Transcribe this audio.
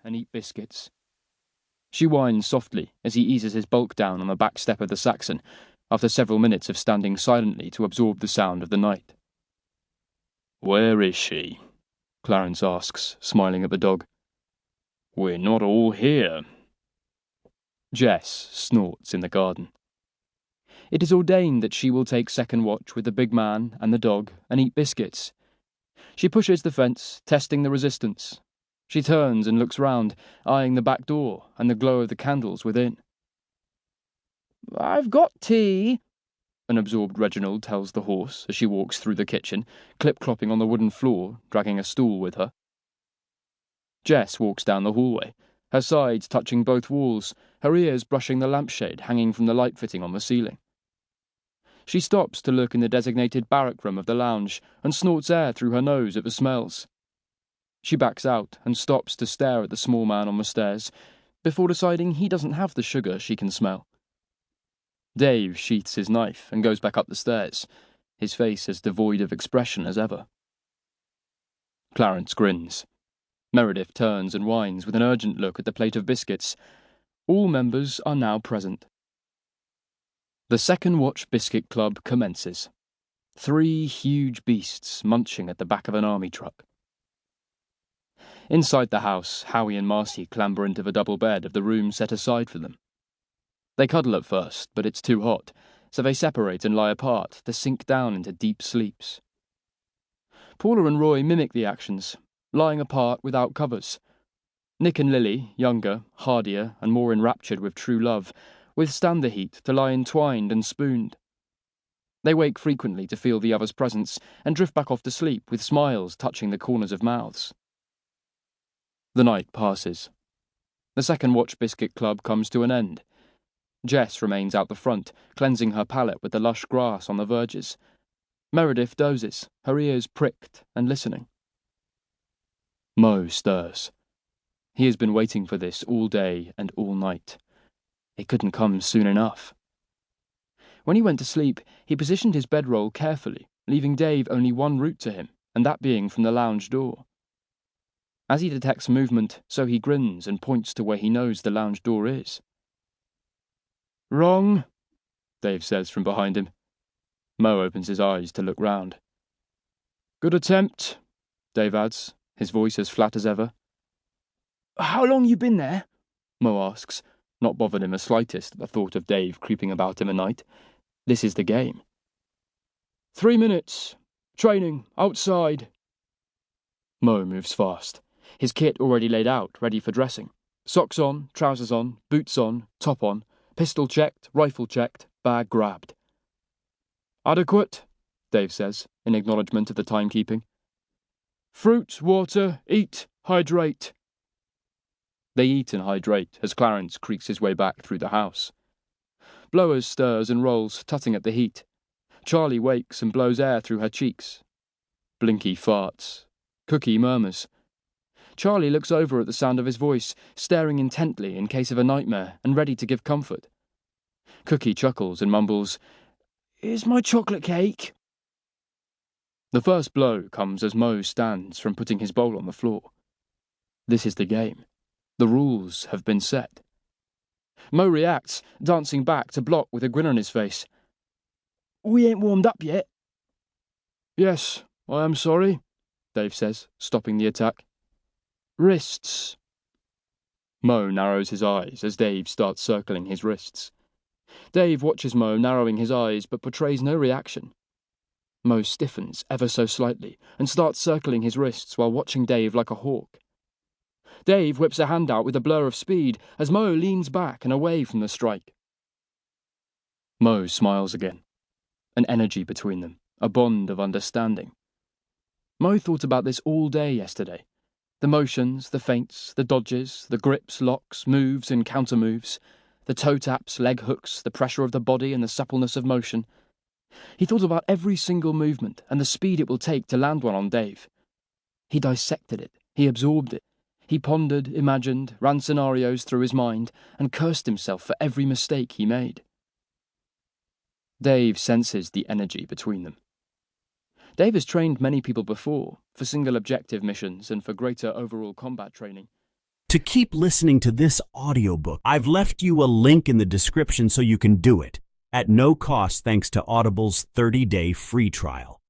and eat biscuits. She whines softly as he eases his bulk down on the back step of the Saxon, after several minutes of standing silently to absorb the sound of the night. "Where is she?" Clarence asks, smiling at the dog. "We're not all here." Jess snorts in the garden. It is ordained that she will take second watch with the big man and the dog and eat biscuits. She pushes the fence, testing the resistance. She turns and looks round, eyeing the back door and the glow of the candles within. "I've got tea," an absorbed Reginald tells the horse as she walks through the kitchen, clip-clopping on the wooden floor, dragging a stool with her. Jess walks down the hallway, her sides touching both walls, her ears brushing the lampshade hanging from the light fitting on the ceiling. She stops to look in the designated barrack room of the lounge and snorts air through her nose at the smells. She backs out and stops to stare at the small man on the stairs, before deciding he doesn't have the sugar she can smell. Dave sheaths his knife and goes back up the stairs, his face as devoid of expression as ever. Clarence grins. Meredith turns and whines with an urgent look at the plate of biscuits. All members are now present. The Second Watch Biscuit Club commences. 3 huge beasts munching at the back of an army truck. Inside the house, Howie and Marcy clamber into the double bed of the room set aside for them. They cuddle at first, but it's too hot, so they separate and lie apart to sink down into deep sleeps. Paula and Roy mimic the actions, lying apart without covers. Nick and Lily, younger, hardier, and more enraptured with true love, withstand the heat to lie entwined and spooned. They wake frequently to feel the other's presence and drift back off to sleep with smiles touching the corners of mouths. The night passes. The Second Watch Biscuit Club comes to an end. Jess remains out the front, cleansing her palate with the lush grass on the verges. Meredith dozes, her ears pricked and listening. Mo stirs. He has been waiting for this all day and all night. It couldn't come soon enough. When he went to sleep, he positioned his bedroll carefully, leaving Dave only one route to him, and that being from the lounge door. As he detects movement, so he grins and points to where he knows the lounge door is. "Wrong," Dave says from behind him. Mo opens his eyes to look round. "Good attempt," Dave adds, his voice as flat as ever. "How long you been there?" Mo asks, not bothered in the slightest at the thought of Dave creeping about in the night. This is the game. 3 minutes. Training, outside. Mo moves fast, his kit already laid out, ready for dressing. Socks on, trousers on, boots on, top on, pistol checked, rifle checked, bag grabbed. "Adequate," Dave says, in acknowledgement of the timekeeping. "Fruit, water, eat, hydrate." They eat and hydrate as Clarence creaks his way back through the house. Blowers stirs and rolls, tutting at the heat. Charlie wakes and blows air through her cheeks. Blinky farts. Cookie murmurs. Charlie looks over at the sound of his voice, staring intently in case of a nightmare and ready to give comfort. Cookie chuckles and mumbles, "Is my chocolate cake?" The first blow comes as Mo stands from putting his bowl on the floor. This is the game. The rules have been set. Mo reacts, dancing back to block with a grin on his face. "We ain't warmed up yet." "Yes, I am sorry," Dave says, stopping the attack. "Wrists." Mo narrows his eyes as Dave starts circling his wrists. Dave watches Mo narrowing his eyes but portrays no reaction. Mo stiffens ever so slightly and starts circling his wrists while watching Dave like a hawk. Dave whips a hand out with a blur of speed as Mo leans back and away from the strike. Mo smiles again. An energy between them, a bond of understanding. Mo thought about this all day yesterday. The motions, the feints, the dodges, the grips, locks, moves and counter-moves, the toe taps, leg hooks, the pressure of the body and the suppleness of motion. He thought about every single movement and the speed it will take to land one on Dave. He dissected it, he absorbed it. He pondered, imagined, ran scenarios through his mind, and cursed himself for every mistake he made. Dave senses the energy between them. Dave has trained many people before, for single objective missions and for greater overall combat training. To keep listening to this audiobook, I've left you a link in the description so you can do it, at no cost thanks to Audible's 30-day free trial.